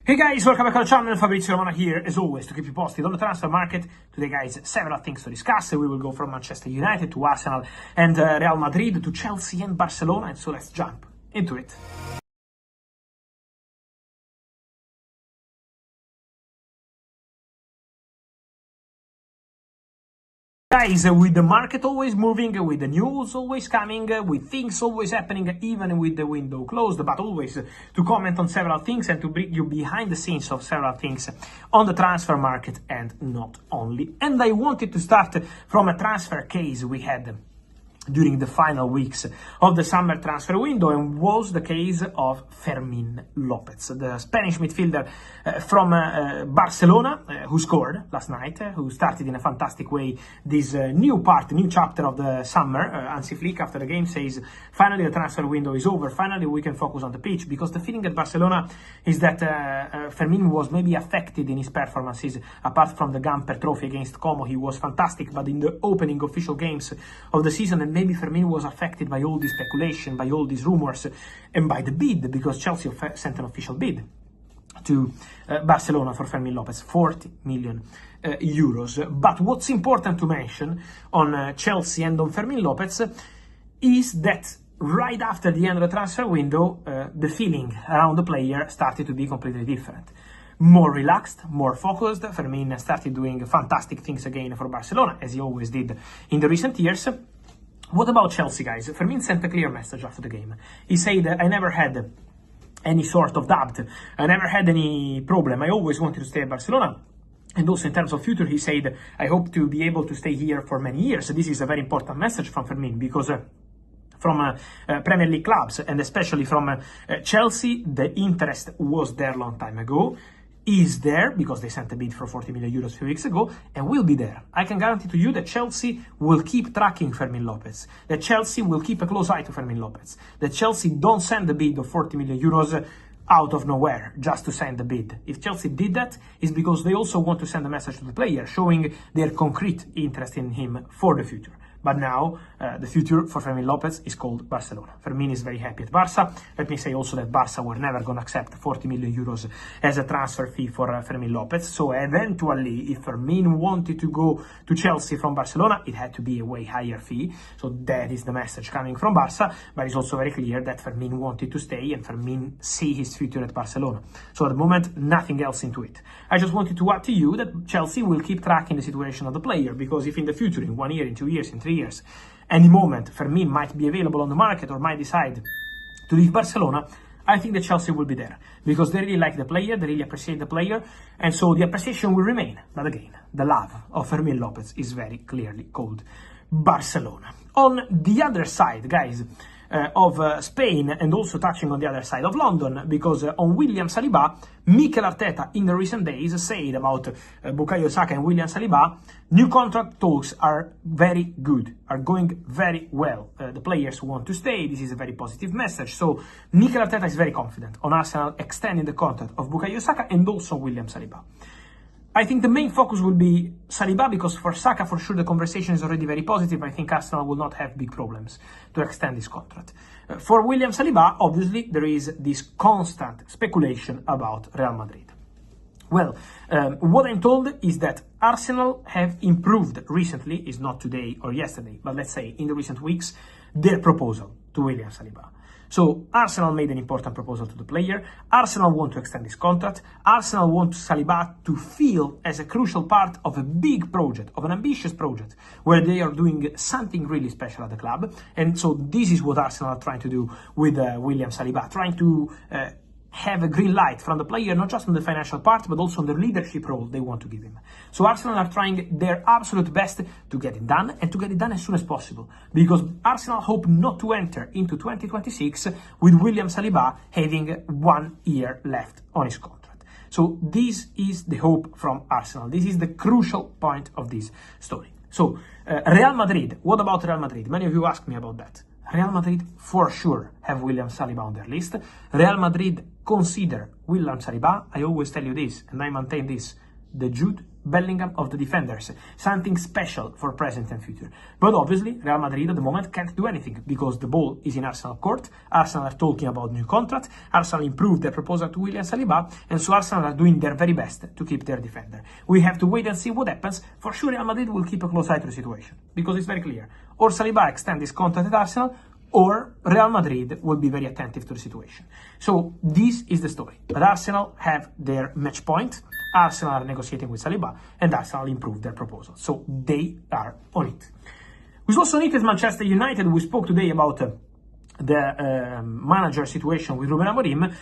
Hey guys, welcome back to the channel. Fabrizio Romano here, as always, to keep you posted on the transfer market. Today, guys, several things to discuss. We will go from Manchester United to Arsenal and Real Madrid to Chelsea and Barcelona. And so let's jump into it. Guys, with the market always moving, with the news always coming, with things always happening, even with the window closed, but always to comment on several things and to bring you behind the scenes of several things on the transfer market and not only. And I wanted to start from a transfer case we had during the final weeks of the summer transfer window, and was the case of Fermin Lopez, the Spanish midfielder from Barcelona, who scored last night, who started in a fantastic way this new chapter of the summer. Hansi Flick, after the game, says, finally the transfer window is over, finally we can focus on the pitch, because the feeling at Barcelona is that Fermin was maybe affected in his performances. Apart from the Gamper Trophy against Como, he was fantastic, but in the opening official games of the season, and maybe Fermin was affected by all this speculation, by all these rumors, and by the bid, because Chelsea sent an official bid to Barcelona for Fermin Lopez, 40 million euros. But what's important to mention on Chelsea and on Fermin Lopez is that right after the end of the transfer window, the feeling around the player started to be completely different. More relaxed, more focused. Fermin started doing fantastic things again for Barcelona, as he always did in the recent years. What about Chelsea, guys? Fermin sent a clear message after the game. He said, I never had any sort of doubt. I never had any problem. I always wanted to stay at Barcelona. And also in terms of future, he said, I hope to be able to stay here for many years. This is a very important message from Fermin, because from Premier League clubs, and especially from Chelsea, the interest was there a long time ago. Is there, because they sent a bid for 40 million euros a few weeks ago, and will be there. I can guarantee to you that Chelsea will keep tracking Fermin Lopez, that Chelsea will keep a close eye to Fermin Lopez, that Chelsea don't send a bid of 40 million euros out of nowhere just to send the bid. If Chelsea did that, it's because they also want to send a message to the player, showing their concrete interest in him for the future. But now, the future for Fermin Lopez is called Barcelona. Fermin is very happy at Barca. Let me say also that Barca were never going to accept 40 million euros as a transfer fee for Fermin Lopez. So eventually, if Fermin wanted to go to Chelsea from Barcelona, it had to be a way higher fee. So that is the message coming from Barca. But it's also very clear that Fermin wanted to stay, and Fermin see his future at Barcelona. So at the moment, nothing else into it. I just wanted to add to you that Chelsea will keep tracking the situation of the player, because if in the future, in 1 year, in 2 years, in 3 years, any moment Fermin might be available on the market or might decide to leave Barcelona, I think that Chelsea will be there, because they really like the player, they really appreciate the player, and so the appreciation will remain. But again, the love of Fermin Lopez is very clearly called Barcelona. On the other side, guys, of Spain, and also touching on the other side of London, because on William Saliba, Mikel Arteta in the recent days said about Bukayo Saka and William Saliba, new contract talks are very good, are going very well. The players want to stay. This is a very positive message. So Mikel Arteta is very confident on Arsenal extending the contract of Bukayo Saka and also William Saliba. I think the main focus will be Saliba, because for Saka, for sure, the conversation is already very positive. I think Arsenal will not have big problems to extend this contract. For William Saliba, obviously, there is this constant speculation about Real Madrid. Well, what I'm told is that Arsenal have improved recently, is not today or yesterday, but let's say in the recent weeks, their proposal to William Saliba. So Arsenal made an important proposal to the player. Arsenal want to extend his contract. Arsenal want Saliba to feel as a crucial part of a big project, of an ambitious project, where they are doing something really special at the club. And so this is what Arsenal are trying to do with William Saliba, trying to have a green light from the player, not just on the financial part, but also on the leadership role they want to give him. So Arsenal are trying their absolute best to get it done, and to get it done as soon as possible, because Arsenal hope not to enter into 2026 with William Saliba having 1 year left on his contract. So this is the hope from Arsenal. This is the crucial point of this story. So Real Madrid, what about Real Madrid? Many of you ask me about that. Real Madrid for sure have William Saliba on their list. Real Madrid consider William Saliba, I always tell you this, and I maintain this, the Jude Bellingham of the defenders, something special for present and future. But obviously, Real Madrid at the moment can't do anything because the ball is in Arsenal court. Arsenal are talking about new contract. Arsenal improved their proposal to William Saliba, and so Arsenal are doing their very best to keep their defender. We have to wait and see what happens. For sure, Real Madrid will keep a close eye to the situation because it's very clear. Or Saliba extend his contract at Arsenal, or Real Madrid will be very attentive to the situation. So this is the story. But Arsenal have their match point. Arsenal are negotiating with Saliba, and Arsenal improved their proposal. So they are on it. We also need Manchester United. We spoke today about the manager situation with Ruben Amorim.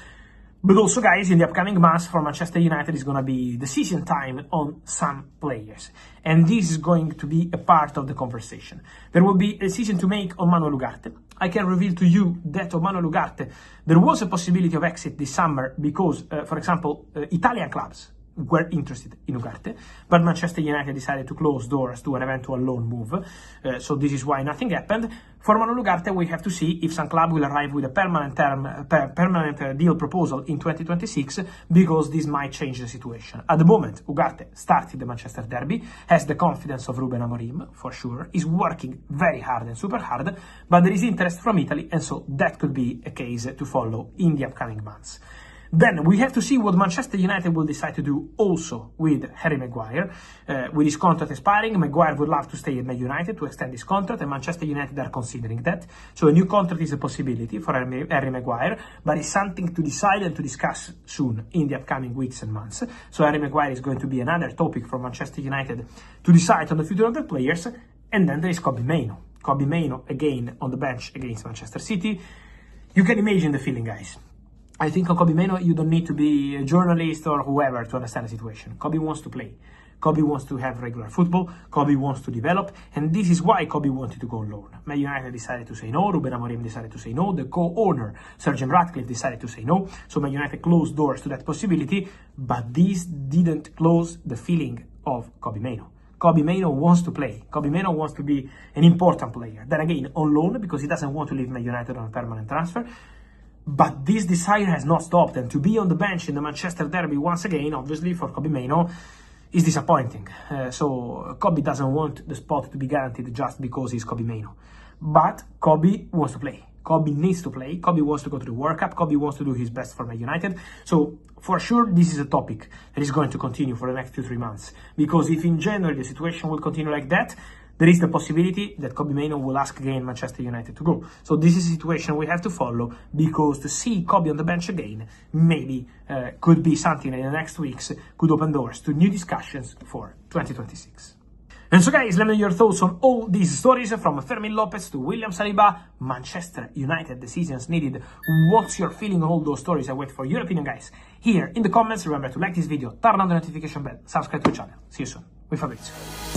But also, guys, in the upcoming months for Manchester United is going to be decision time on some players. And this is going to be a part of the conversation. There will be a decision to make on Manuel Ugarte. I can reveal to you that on Manuel Ugarte, there was a possibility of exit this summer because, for example, Italian clubs were interested in Ugarte, but Manchester United decided to close doors to an eventual loan move, so this is why nothing happened. For Manuel Ugarte, we have to see if some club will arrive with a permanent deal proposal in 2026, because this might change the situation. At the moment, Ugarte started the Manchester derby, has the confidence of Ruben Amorim, for sure, is working very hard and super hard, but there is interest from Italy, and so that could be a case to follow in the upcoming months. Then we have to see what Manchester United will decide to do also with Harry Maguire. With his contract expiring, Maguire would love to stay at Man United to extend his contract, and Manchester United are considering that. So a new contract is a possibility for Harry Maguire, but it's something to decide and to discuss soon in the upcoming weeks and months. So Harry Maguire is going to be another topic for Manchester United to decide on the future of the players. And then there is Kobbie Mainoo. Kobbie Mainoo again on the bench against Manchester City. You can imagine the feeling, guys. I think on Kobbie Mainoo, you don't need to be a journalist or whoever to understand the situation. Kobbie wants to play. Kobbie wants to have regular football. Kobbie wants to develop. And this is why Kobbie wanted to go on loan. Man United decided to say no. Ruben Amorim decided to say no. The co-owner, Sir Jim Ratcliffe, decided to say no. So Man United closed doors to that possibility. But this didn't close the feeling of Kobbie Mainoo. Kobbie Mainoo wants to play. Kobbie Mainoo wants to be an important player. Then again, on loan, because he doesn't want to leave Man United on a permanent transfer. But this desire has not stopped, and to be on the bench in the Manchester derby once again, obviously, for Kobbie Mainoo, is disappointing. So Kobbie doesn't want the spot to be guaranteed just because he's Kobbie Mainoo. But Kobbie wants to play. Kobbie needs to play. Kobbie wants to go to the World Cup. Kobbie wants to do his best for Man United. So for sure, this is a topic that is going to continue for the next 2-3 months. Because if in January the situation will continue like that, there is the possibility that Kobbie Mainoo will ask again Manchester United to go. So this is a situation we have to follow, because to see Kobbie on the bench again maybe could be something that in the next weeks could open doors to new discussions for 2026. And so, guys, let me know your thoughts on all these stories, from Fermin Lopez to William Saliba, Manchester United decisions needed. What's your feeling on all those stories? I wait for your opinion, guys, here in the comments. Remember to like this video, turn on the notification bell, subscribe to the channel. See you soon with Fabrizio.